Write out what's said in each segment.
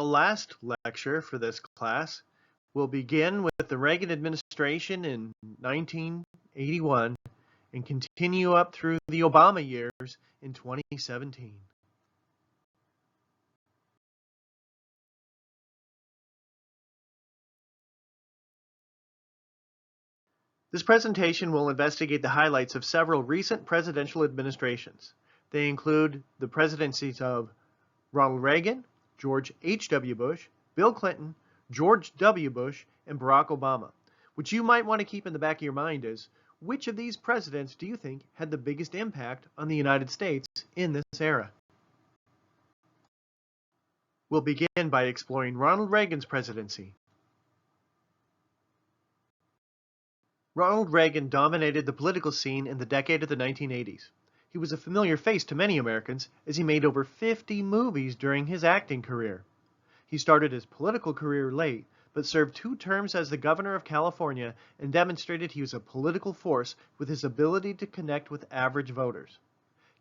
last lecture for this class will begin with the Reagan administration in 1981 and continue up through the Obama years in 2017. This presentation will investigate the highlights of several recent presidential administrations. They include the presidencies of Ronald Reagan, George H.W. Bush, Bill Clinton, George W. Bush, and Barack Obama. What you might want to keep in the back of your mind is, which of these presidents do you think had the biggest impact on the United States in this era? We'll begin by exploring Ronald Reagan's presidency. Ronald Reagan dominated the political scene in the decade of the 1980s. He was a familiar face to many Americans as he made over 50 movies during his acting career. He started his political career late, but served 2 terms as the governor of California and demonstrated he was a political force with his ability to connect with average voters.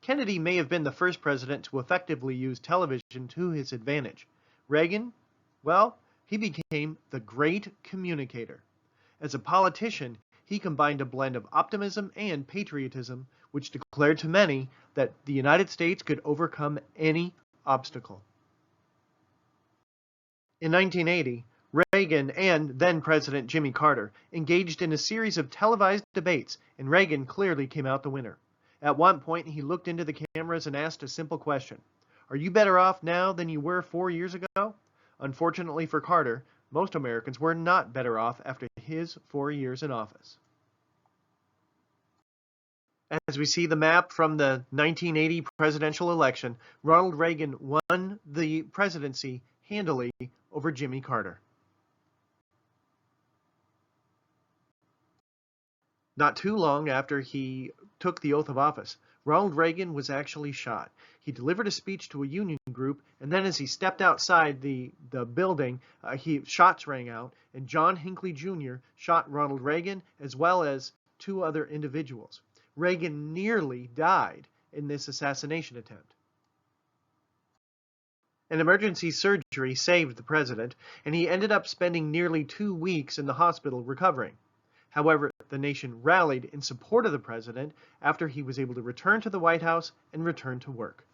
Kennedy may have been the first president to effectively use television to his advantage. Reagan, well, he became the great communicator. As a politician, he combined a blend of optimism and patriotism, which declared to many that the United States could overcome any obstacle. In 1980, Reagan and then-President Jimmy Carter engaged in a series of televised debates, and Reagan clearly came out the winner. At one point, he looked into the cameras and asked a simple question: "Are you better off now than you were 4 years ago?" Unfortunately for Carter, most Americans were not better off after his 4 years in office. As we see the map from the 1980 presidential election, Ronald Reagan won the presidency handily over Jimmy Carter. Not too long after he took the oath of office, Ronald Reagan was actually shot. He delivered a speech to a union group, and then as he stepped outside the building, shots rang out, and John Hinckley Jr. shot Ronald Reagan as well as 2 other individuals. Reagan nearly died in this assassination attempt. An emergency surgery saved the president, and he ended up spending nearly 2 weeks in the hospital recovering. However, the nation rallied in support of the president after he was able to return to the White House and return to work.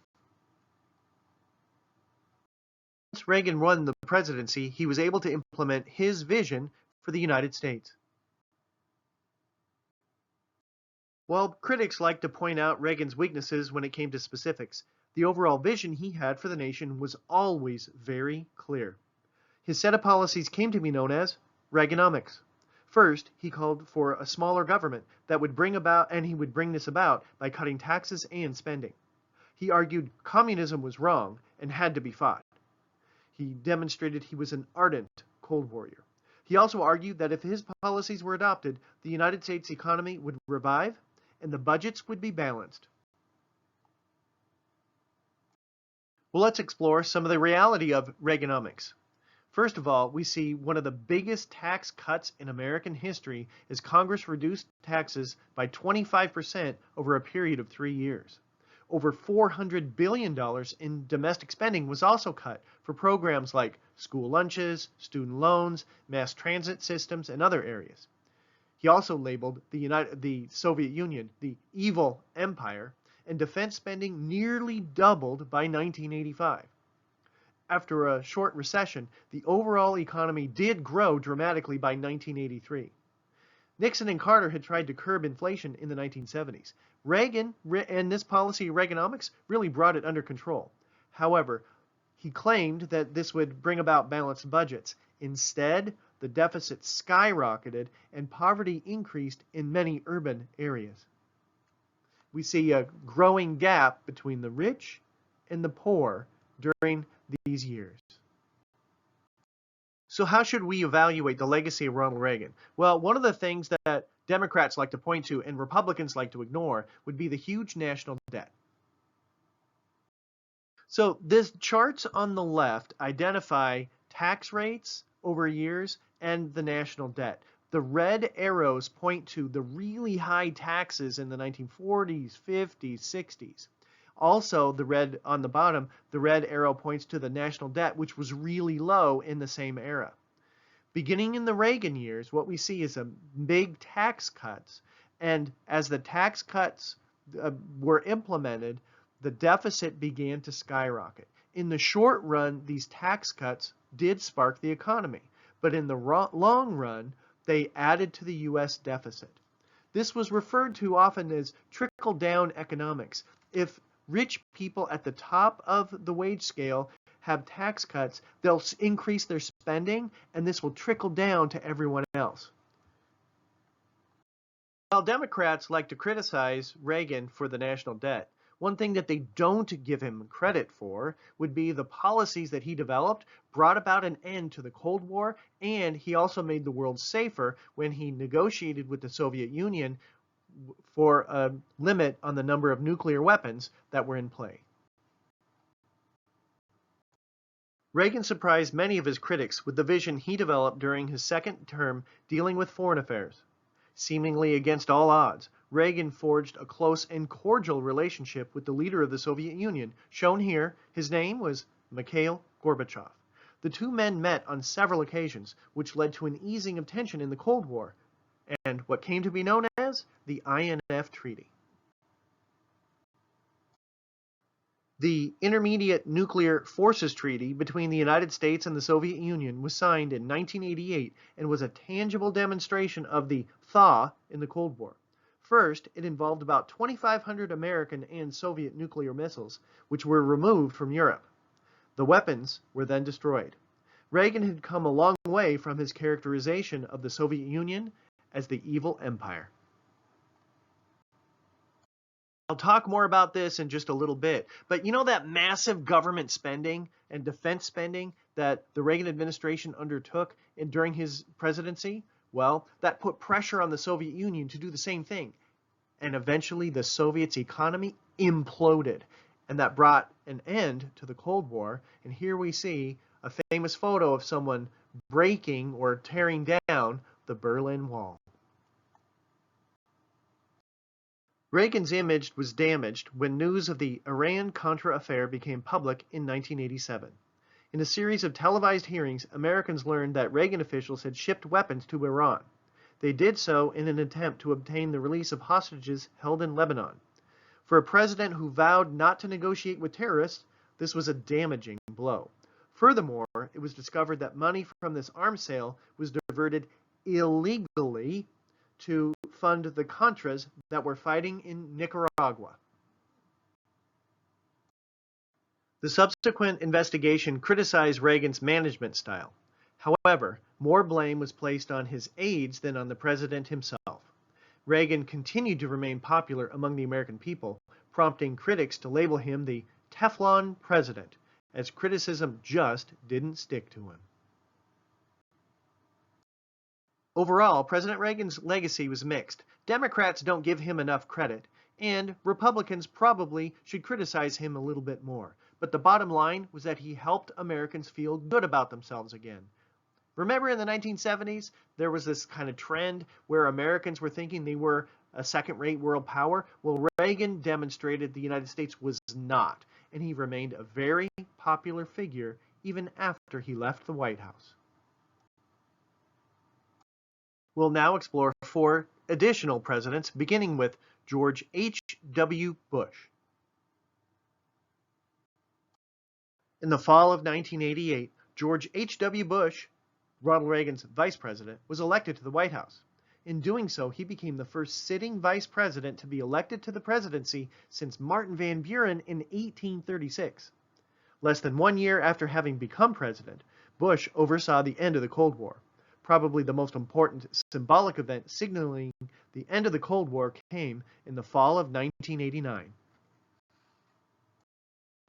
Once Reagan won the presidency, he was able to implement his vision for the United States. While critics like to point out Reagan's weaknesses when it came to specifics, the overall vision he had for the nation was always very clear. His set of policies came to be known as Reaganomics. First, he called for a smaller government that would bring this about by cutting taxes and spending. He argued communism was wrong and had to be fought. He demonstrated he was an ardent Cold Warrior. He also argued that if his policies were adopted, the United States economy would revive and the budgets would be balanced. Well, let's explore some of the reality of Reaganomics. First of all, we see one of the biggest tax cuts in American history as Congress reduced taxes by 25% over a period of 3 years. Over $400 billion in domestic spending was also cut for programs like school lunches, student loans, mass transit systems, and other areas. He also labeled the Soviet Union the evil empire, and defense spending nearly doubled by 1985. After a short recession, the overall economy did grow dramatically by 1983. Nixon and Carter had tried to curb inflation in the 1970s. Reagan and this policy, Reaganomics, really brought it under control. However, he claimed that this would bring about balanced budgets. Instead, the deficit skyrocketed and poverty increased in many urban areas. We see a growing gap between the rich and the poor during these years. So how should we evaluate the legacy of Ronald Reagan? Well, one of the things that Democrats like to point to and Republicans like to ignore would be the huge national debt. So these charts on the left identify tax rates over years and the national debt. The red arrows point to the really high taxes in the 1940s, 50s, 60s. Also, the red on the bottom, the red arrow points to the national debt, which was really low in the same era. Beginning in the Reagan years, what we see is a big tax cuts, and as the tax cuts were implemented, the deficit began to skyrocket. In the short run, these tax cuts did spark the economy, but in the long run, they added to the U.S. deficit. This was referred to often as trickle-down economics. If rich people at the top of the wage scale have tax cuts, they'll increase their spending, and this will trickle down to everyone else. While Democrats like to criticize Reagan for the national debt, one thing that they don't give him credit for would be the policies that he developed brought about an end to the Cold War, and he also made the world safer when he negotiated with the Soviet Union for a limit on the number of nuclear weapons that were in play. Reagan surprised many of his critics with the vision he developed during his second term dealing with foreign affairs. Seemingly against all odds, Reagan forged a close and cordial relationship with the leader of the Soviet Union. Shown here, his name was Mikhail Gorbachev. The two men met on several occasions, which led to an easing of tension in the Cold War, and what came to be known as the INF Treaty. The Intermediate Nuclear Forces Treaty between the United States and the Soviet Union was signed in 1988 and was a tangible demonstration of the thaw in the Cold War. First, it involved about 2,500 American and Soviet nuclear missiles, which were removed from Europe. The weapons were then destroyed. Reagan had come a long way from his characterization of the Soviet Union as the evil empire. I'll talk more about this in just a little bit, but you know that massive government spending and defense spending that the Reagan administration undertook during his presidency? Well, that put pressure on the Soviet Union to do the same thing, and eventually the Soviets' economy imploded, and that brought an end to the Cold War. And here we see a famous photo of someone breaking or tearing down the Berlin Wall. Reagan's image was damaged when news of the Iran-Contra affair became public in 1987. In a series of televised hearings, Americans learned that Reagan officials had shipped weapons to Iran. They did so in an attempt to obtain the release of hostages held in Lebanon. For a president who vowed not to negotiate with terrorists, this was a damaging blow. Furthermore, it was discovered that money from this arms sale was diverted illegally to fund the Contras that were fighting in Nicaragua. The subsequent investigation criticized Reagan's management style. However, more blame was placed on his aides than on the president himself. Reagan continued to remain popular among the American people, prompting critics to label him the Teflon president, as criticism just didn't stick to him. Overall, President Reagan's legacy was mixed. Democrats don't give him enough credit, and Republicans probably should criticize him a little bit more. But the bottom line was that he helped Americans feel good about themselves again. Remember in the 1970s, there was this kind of trend where Americans were thinking they were a second-rate world power? Well, Reagan demonstrated the United States was not, and he remained a very popular figure even after he left the White House. We'll now explore 4 additional presidents, beginning with George H.W. Bush. In the fall of 1988, George H.W. Bush, Ronald Reagan's vice president, was elected to the White House. In doing so, he became the first sitting vice president to be elected to the presidency since Martin Van Buren in 1836. Less than 1 year after having become president, Bush oversaw the end of the Cold War. Probably the most important symbolic event signaling the end of the Cold War came in the fall of 1989.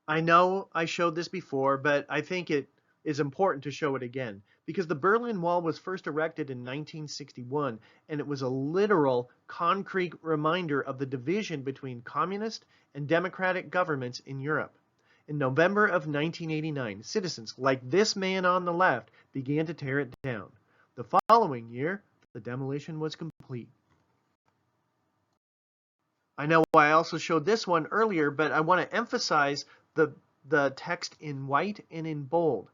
I know I showed this before, but I think it is important to show it again, because the Berlin Wall was first erected in 1961, and it was a literal, concrete reminder of the division between communist and democratic governments in Europe. In November of 1989, citizens like this man on the left began to tear it down. The following year, the demolition was complete. I know I also showed this one earlier, but I want to emphasize the text in white and in bold.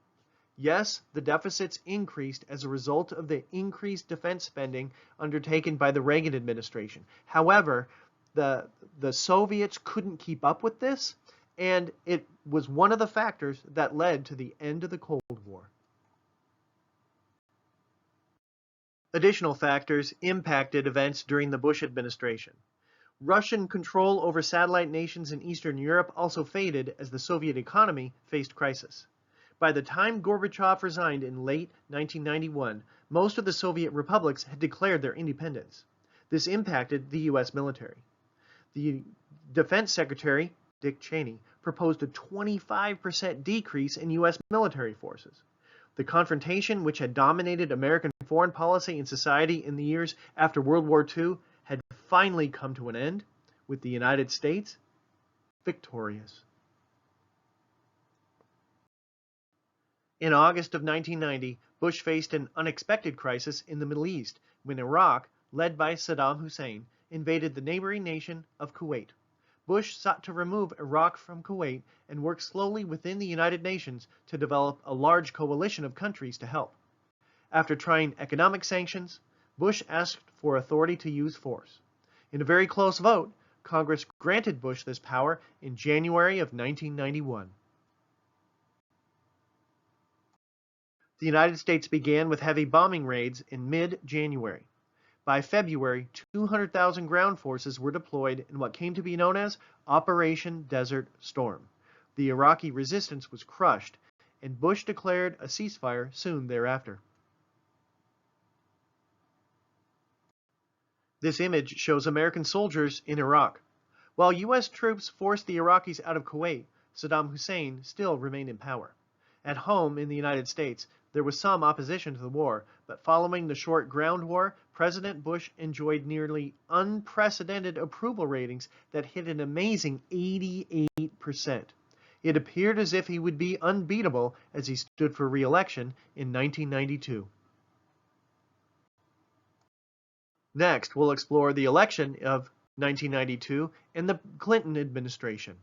Yes, the deficits increased as a result of the increased defense spending undertaken by the Reagan administration. However, the Soviets couldn't keep up with this, and it was one of the factors that led to the end of the Cold War. Additional factors impacted events during the Bush administration. Russian control over satellite nations in Eastern Europe also faded as the Soviet economy faced crisis. By the time Gorbachev resigned in late 1991, most of the Soviet republics had declared their independence. This impacted the U.S. military. The Defense Secretary, Dick Cheney, proposed a 25% decrease in U.S. military forces. The confrontation, which had dominated American foreign policy and society in the years after World War II, had finally come to an end, with the United States victorious. In August of 1990, Bush faced an unexpected crisis in the Middle East when Iraq, led by Saddam Hussein, invaded the neighboring nation of Kuwait. Bush sought to remove Iraq from Kuwait and worked slowly within the United Nations to develop a large coalition of countries to help. After trying economic sanctions, Bush asked for authority to use force. In a very close vote, Congress granted Bush this power in January of 1991. The United States began with heavy bombing raids in mid-January. By February, 200,000 ground forces were deployed in what came to be known as Operation Desert Storm. The Iraqi resistance was crushed, and Bush declared a ceasefire soon thereafter. This image shows American soldiers in Iraq. While U.S. troops forced the Iraqis out of Kuwait, Saddam Hussein still remained in power. At home in the United States, there was some opposition to the war, but following the short ground war, President Bush enjoyed nearly unprecedented approval ratings that hit an amazing 88%. It appeared as if he would be unbeatable as he stood for re-election in 1992. Next, we'll explore the election of 1992 and the Clinton administration.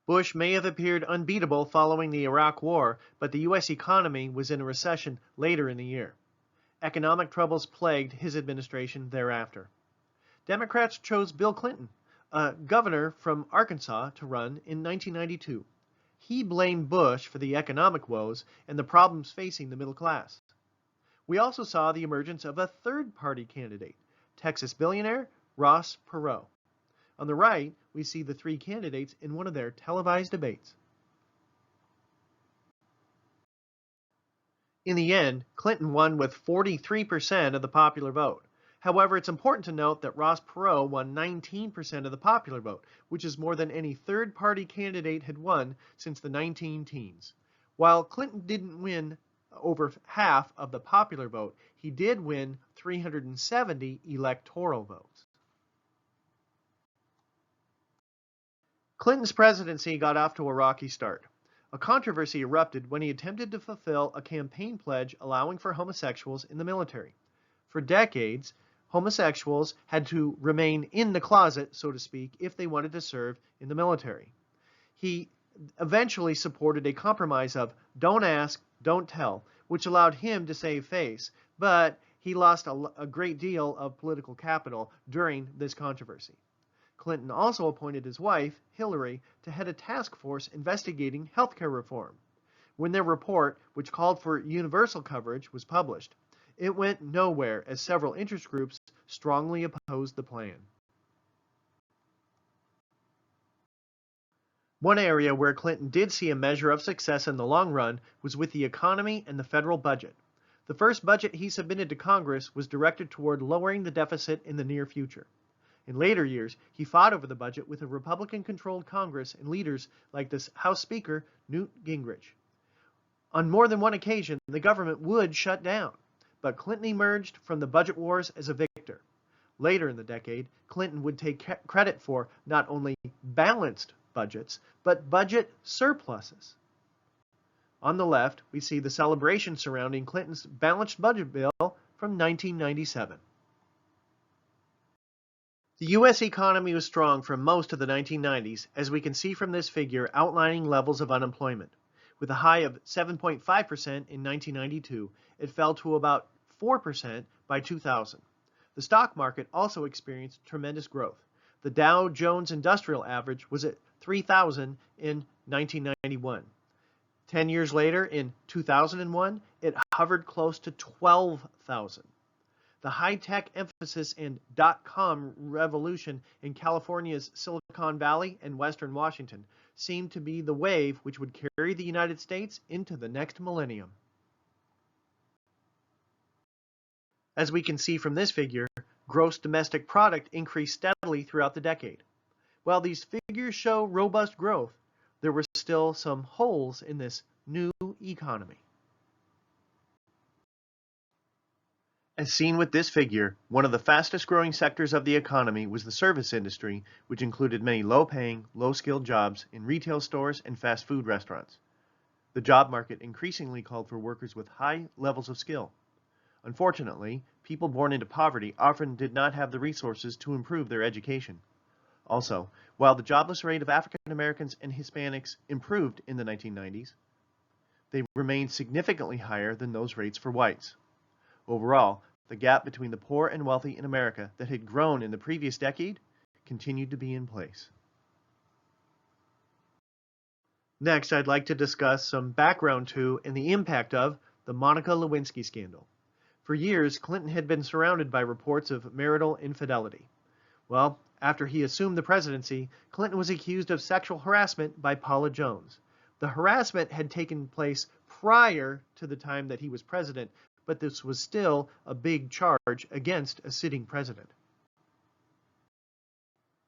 Bush may have appeared unbeatable following the Iraq War, but the U.S. economy was in a recession later in the year. Economic troubles plagued his administration thereafter. Democrats chose Bill Clinton, a governor from Arkansas, to run in 1992. He blamed Bush for the economic woes and the problems facing the middle class. We also saw the emergence of a third-party candidate, Texas billionaire Ross Perot. On the right, we see the three candidates in one of their televised debates. In the end, Clinton won with 43% of the popular vote. However, it's important to note that Ross Perot won 19% of the popular vote, which is more than any third-party candidate had won since the 19-teens. While Clinton didn't win over half of the popular vote, he did win 370 electoral votes. Clinton's presidency got off to a rocky start. A controversy erupted when he attempted to fulfill a campaign pledge allowing for homosexuals in the military. For decades, homosexuals had to remain in the closet, so to speak, if they wanted to serve in the military. He eventually supported a compromise of don't ask, don't tell, which allowed him to save face, but he lost a great deal of political capital during this controversy. Clinton also appointed his wife, Hillary, to head a task force investigating healthcare reform. When their report, which called for universal coverage, was published, it went nowhere as several interest groups strongly opposed the plan. One area where Clinton did see a measure of success in the long run was with the economy and the federal budget. The first budget he submitted to Congress was directed toward lowering the deficit in the near future. In later years, he fought over the budget with a Republican-controlled Congress and leaders like the House Speaker, Newt Gingrich. On more than one occasion, the government would shut down, but Clinton emerged from the budget wars as a victor. Later in the decade, Clinton would take credit for not only balanced budgets, but budget surpluses. On the left, we see the celebration surrounding Clinton's balanced budget bill from 1997. The U.S. economy was strong for most of the 1990s, as we can see from this figure outlining levels of unemployment. With a high of 7.5% in 1992, it fell to about 4% by 2000. The stock market also experienced tremendous growth. The Dow Jones Industrial Average was at 3,000 in 1991. 10 years later, in 2001, it hovered close to 12,000. The high-tech emphasis and dot-com revolution in California's Silicon Valley and Western Washington seemed to be the wave which would carry the United States into the next millennium. As we can see from this figure, gross domestic product increased steadily throughout the decade. While these figures show robust growth, there were still some holes in this new economy. As seen with this figure, one of the fastest growing sectors of the economy was the service industry, which included many low-paying, low-skilled jobs in retail stores and fast food restaurants. The job market increasingly called for workers with high levels of skill. Unfortunately, people born into poverty often did not have the resources to improve their education. Also, while the jobless rate of African Americans and Hispanics improved in the 1990s, they remained significantly higher than those rates for whites. Overall, the gap between the poor and wealthy in America that had grown in the previous decade continued to be in place. Next, I'd like to discuss some background to and the impact of the Monica Lewinsky scandal. For years, Clinton had been surrounded by reports of marital infidelity. Well, after he assumed the presidency, Clinton was accused of sexual harassment by Paula Jones. The harassment had taken place prior to the time that he was president, but this was still a big charge against a sitting president.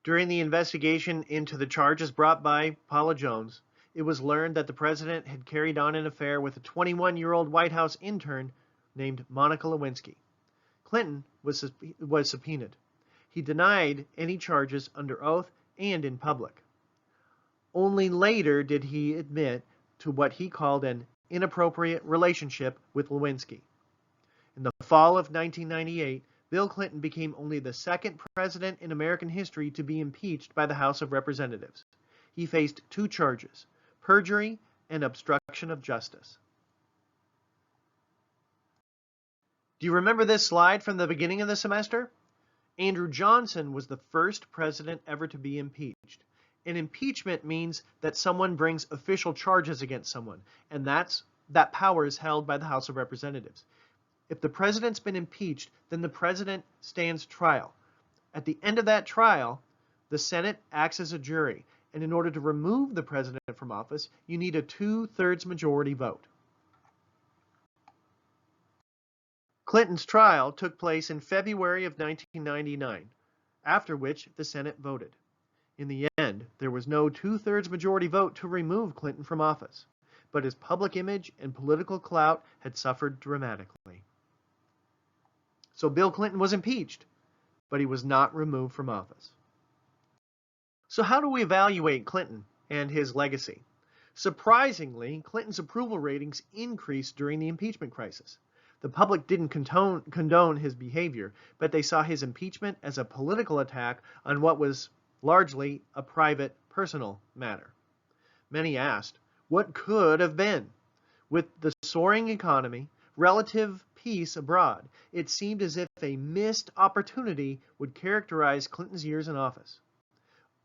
During the investigation into the charges brought by Paula Jones, it was learned that the president had carried on an affair with a 21-year-old White House intern named Monica Lewinsky. Clinton was subpoenaed. He denied any charges under oath and in public. Only later did he admit to what he called an inappropriate relationship with Lewinsky. In the fall of 1998, Bill Clinton became only the second president in American history to be impeached by the House of Representatives. He faced two charges: perjury and obstruction of justice. Do you remember this slide from the beginning of the semester? Andrew Johnson was the first president ever to be impeached. An impeachment means that someone brings official charges against someone, and that power is held by the House of Representatives. If the president's been impeached, then the president stands trial. At the end of that trial, the Senate acts as a jury, and in order to remove the president from office, you need a 2/3 majority vote. Clinton's trial took place in February of 1999, after which the Senate voted. In the end, there was no 2/3 majority vote to remove Clinton from office, but his public image and political clout had suffered dramatically. So Bill Clinton was impeached, but he was not removed from office. So how do we evaluate Clinton and his legacy? Surprisingly, Clinton's approval ratings increased during the impeachment crisis. The public didn't condone his behavior, but they saw his impeachment as a political attack on what was largely a private, personal matter. Many asked, what could have been? With the soaring economy, relative peace abroad, it seemed as if a missed opportunity would characterize Clinton's years in office.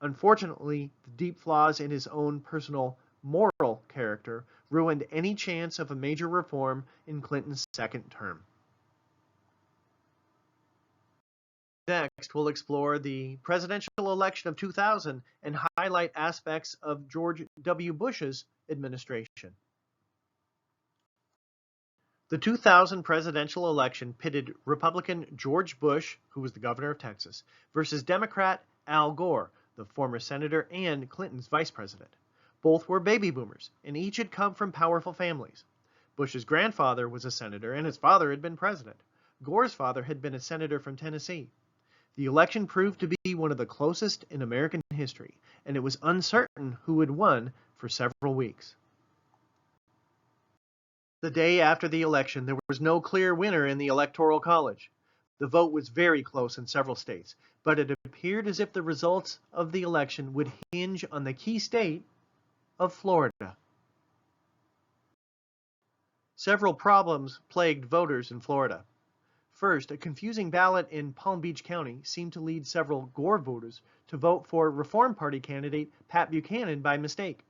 Unfortunately, the deep flaws in his own personal moral character ruined any chance of a major reform in Clinton's second term. Next, we'll explore the presidential election of 2000 and highlight aspects of George W. Bush's administration. The 2000 presidential election pitted Republican George Bush, who was the governor of Texas, versus Democrat Al Gore, the former senator and Clinton's vice president. Both were baby boomers, and each had come from powerful families. Bush's grandfather was a senator, and his father had been president. Gore's father had been a senator from Tennessee. The election proved to be one of the closest in American history, and it was uncertain who had won for several weeks. The day after the election, there was no clear winner in the Electoral College. The vote was very close in several states, but it appeared as if the results of the election would hinge on the key state of Florida. Several problems plagued voters in Florida. First, a confusing ballot in Palm Beach County seemed to lead several Gore voters to vote for Reform Party candidate Pat Buchanan by mistake.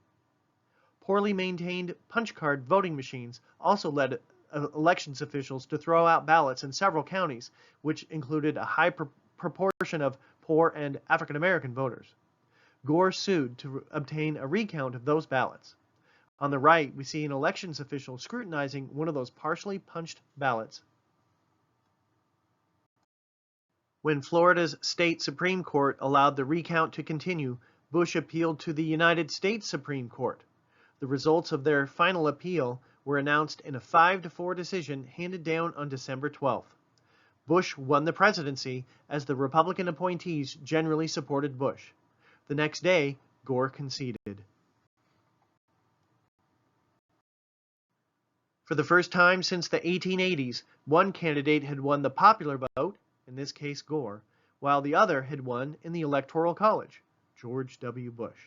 Poorly maintained punch card voting machines also led elections officials to throw out ballots in several counties, which included a high proportion of poor and African American voters. Gore sued to obtain a recount of those ballots. On the right, we see an elections official scrutinizing one of those partially punched ballots. When Florida's state Supreme Court allowed the recount to continue, Bush appealed to the United States Supreme Court. The results of their final appeal were announced in a 5-4 decision handed down on December 12th. Bush won the presidency as the Republican appointees generally supported Bush. The next day, Gore conceded. For the first time since the 1880s, one candidate had won the popular vote, in this case Gore, while the other had won in the Electoral College, George W. Bush.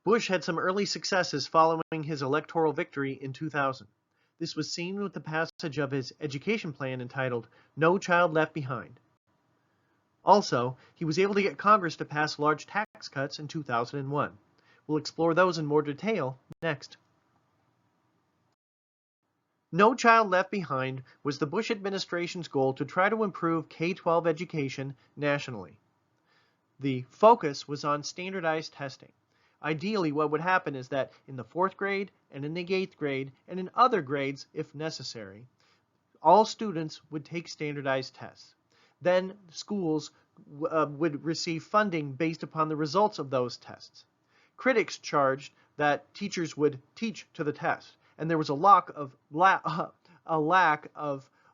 Bush had some early successes following his electoral victory in 2000. This was seen with the passage of his education plan entitled No Child Left Behind. Also, he was able to get Congress to pass large tax cuts in 2001. We'll explore those in more detail next. No Child Left Behind was the Bush administration's goal to try to improve K-12 education nationally. The focus was on standardized testing. Ideally, what would happen is that in the 4th grade and in the 8th grade and in other grades, if necessary, all students would take standardized tests. Then schools would receive funding based upon the results of those tests. Critics charged that teachers would teach to the test, and there was a lack of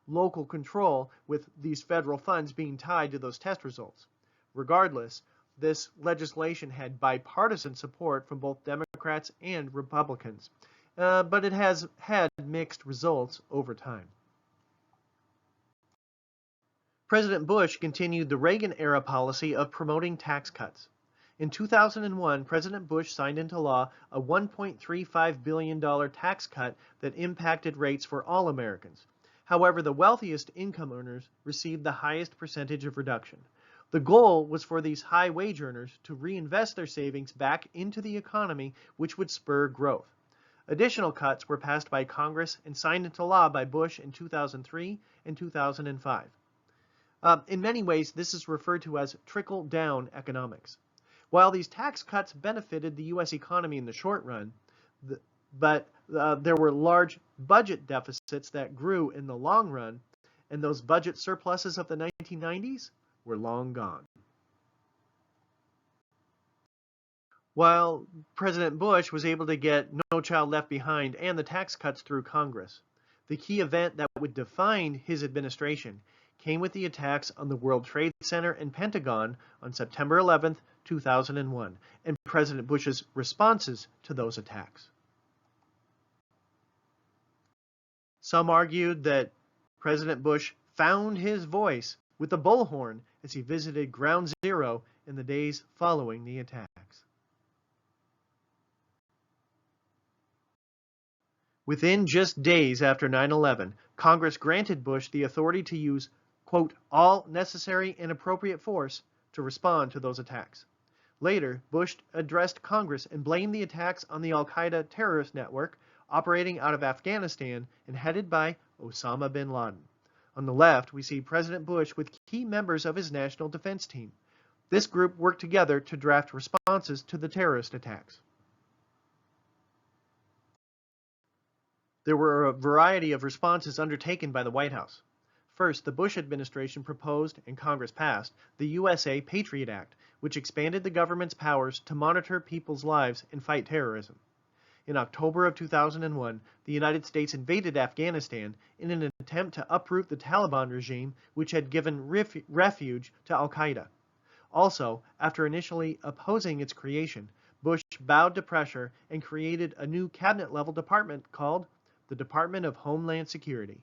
local control with these federal funds being tied to those test results. Regardless, this legislation had bipartisan support from both Democrats and Republicans, but it has had mixed results over time. President Bush continued the Reagan-era policy of promoting tax cuts. In 2001, President Bush signed into law a $1.35 billion tax cut that impacted rates for all Americans. However, the wealthiest income earners received the highest percentage of reduction. The goal was for these high wage earners to reinvest their savings back into the economy, which would spur growth. Additional cuts were passed by Congress and signed into law by Bush in 2003 and 2005. In many ways, this is referred to as trickle-down economics. While these tax cuts benefited the U.S. economy in the short run, there were large budget deficits that grew in the long run, and those budget surpluses of the 1990s were long gone. While President Bush was able to get No Child Left Behind and the tax cuts through Congress, the key event that would define his administration came with the attacks on the World Trade Center and Pentagon on September 11, 2001, and President Bush's responses to those attacks. Some argued that President Bush found his voice with the bullhorn as he visited Ground Zero in the days following the attacks. Within just days after 9/11, Congress granted Bush the authority to use, quote, all necessary and appropriate force to respond to those attacks. Later, Bush addressed Congress and blamed the attacks on the al-Qaeda terrorist network operating out of Afghanistan and headed by Osama bin Laden. On the left, we see President Bush with key members of his national defense team. This group worked together to draft responses to the terrorist attacks. There were a variety of responses undertaken by the White House. First, the Bush administration proposed, and Congress passed, the USA Patriot Act, which expanded the government's powers to monitor people's lives and fight terrorism. In October of 2001, the United States invaded Afghanistan in an attempt to uproot the Taliban regime, which had given refuge to al-Qaeda. Also, after initially opposing its creation, Bush bowed to pressure and created a new cabinet-level department called the Department of Homeland Security.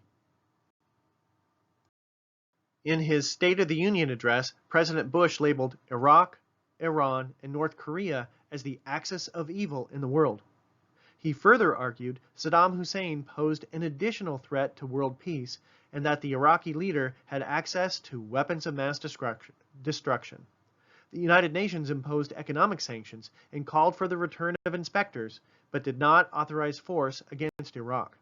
In his State of the Union address, President Bush labeled Iraq, Iran, and North Korea as the axis of evil in the world. He further argued Saddam Hussein posed an additional threat to world peace and that the Iraqi leader had access to weapons of mass destruction. The United Nations imposed economic sanctions and called for the return of inspectors, but did not authorize force against Iraq.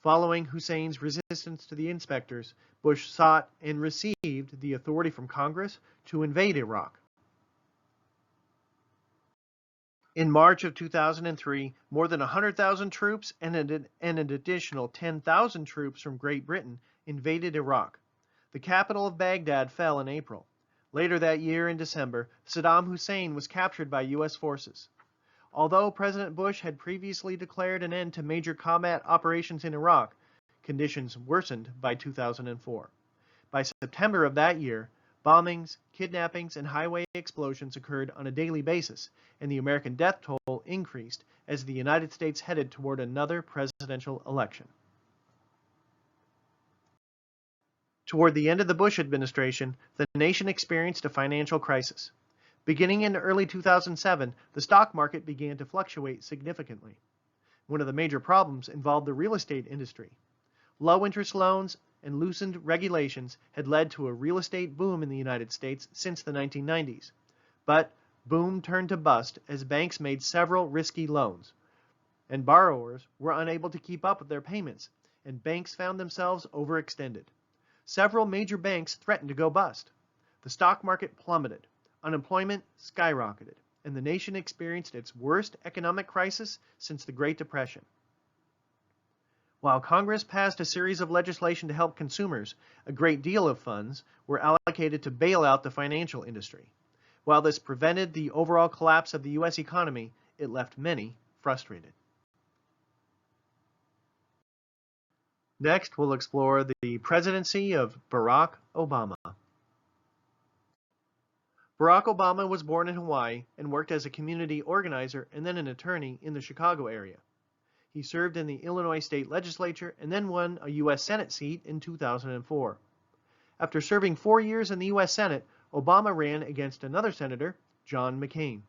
Following Hussein's resistance to the inspectors, Bush sought and received the authority from Congress to invade Iraq. In March of 2003, more than 100,000 troops and an additional 10,000 troops from Great Britain invaded Iraq. The capital of Baghdad fell in April. Later that year, in December, Saddam Hussein was captured by U.S. forces. Although President Bush had previously declared an end to major combat operations in Iraq, conditions worsened by 2004. By September of that year, bombings, kidnappings, and highway explosions occurred on a daily basis, and the American death toll increased as the United States headed toward another presidential election. Toward the end of the Bush administration, the nation experienced a financial crisis. Beginning in early 2007, the stock market began to fluctuate significantly. One of the major problems involved the real estate industry. Low interest loans and loosened regulations had led to a real estate boom in the United States since the 1990s. But boom turned to bust as banks made several risky loans, and borrowers were unable to keep up with their payments, and banks found themselves overextended. Several major banks threatened to go bust. The stock market plummeted. Unemployment skyrocketed, and the nation experienced its worst economic crisis since the Great Depression. While Congress passed a series of legislation to help consumers, a great deal of funds were allocated to bail out the financial industry. While this prevented the overall collapse of the U.S. economy, it left many frustrated. Next, we'll explore the presidency of Barack Obama. Barack Obama was born in Hawaii and worked as a community organizer and then an attorney in the Chicago area. He served in the Illinois State Legislature and then won a U.S. Senate seat in 2004. After serving 4 years in the U.S. Senate, Obama ran against another senator, John McCain.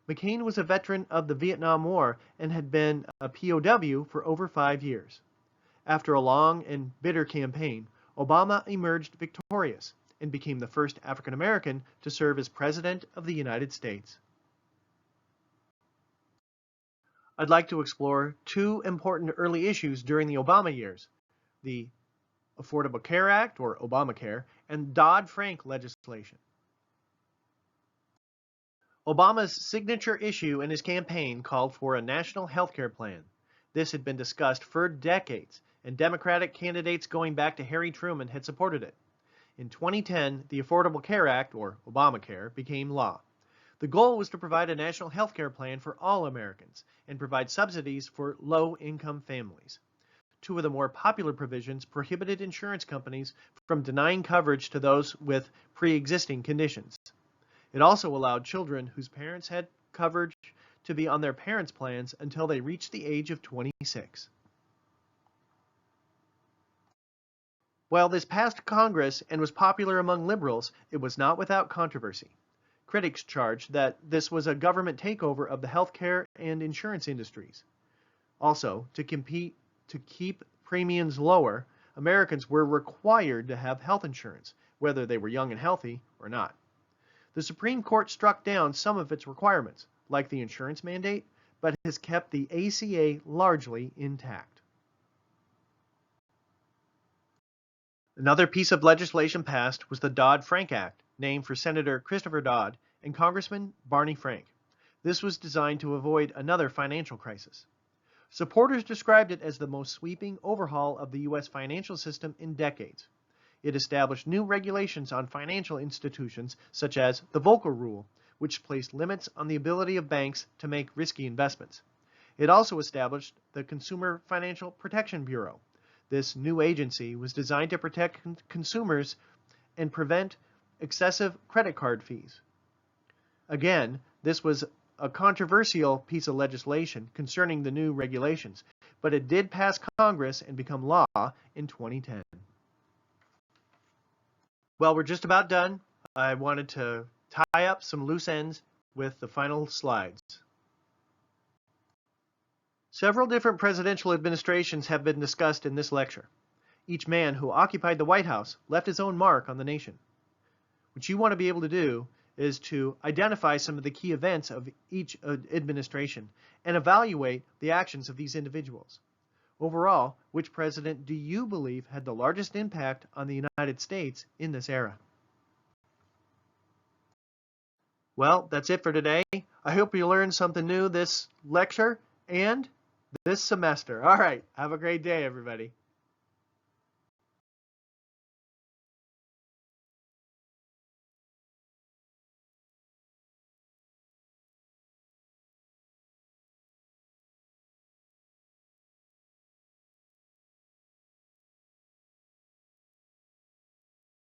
McCain was a veteran of the Vietnam War and had been a POW for over 5 years. After a long and bitter campaign, Obama emerged victorious and became the first African American to serve as President of the United States. I'd like to explore two important early issues during the Obama years: the Affordable Care Act, or Obamacare, and Dodd-Frank legislation. Obama's signature issue in his campaign called for a national health care plan. This had been discussed for decades, and Democratic candidates going back to Harry Truman had supported it. In 2010, the Affordable Care Act, or Obamacare, became law. The goal was to provide a national health care plan for all Americans and provide subsidies for low-income families. Two of the more popular provisions prohibited insurance companies from denying coverage to those with pre-existing conditions. It also allowed children whose parents had coverage to be on their parents' plans until they reached the age of 26. While this passed Congress and was popular among liberals, it was not without controversy. Critics charged that this was a government takeover of the healthcare and insurance industries. Also, to keep premiums lower, Americans were required to have health insurance, whether they were young and healthy or not. The Supreme Court struck down some of its requirements, like the insurance mandate, but has kept the ACA largely intact. Another piece of legislation passed was the Dodd-Frank Act, named for Senator Christopher Dodd and Congressman Barney Frank. This was designed to avoid another financial crisis. Supporters described it as the most sweeping overhaul of the U.S. financial system in decades. It established new regulations on financial institutions, such as the Volcker Rule, which placed limits on the ability of banks to make risky investments. It also established the Consumer Financial Protection Bureau. This new agency was designed to protect consumers and prevent excessive credit card fees. Again, this was a controversial piece of legislation concerning the new regulations, but it did pass Congress and become law in 2010. Well, we're just about done. I wanted to tie up some loose ends with the final slides. Several different presidential administrations have been discussed in this lecture. Each man who occupied the White House left his own mark on the nation. What you want to be able to do is to identify some of the key events of each administration and evaluate the actions of these individuals. Overall, which president do you believe had the largest impact on the United States in this era? Well, that's it for today. I hope you learned something new this lecture and this semester. All right, have a great day, everybody.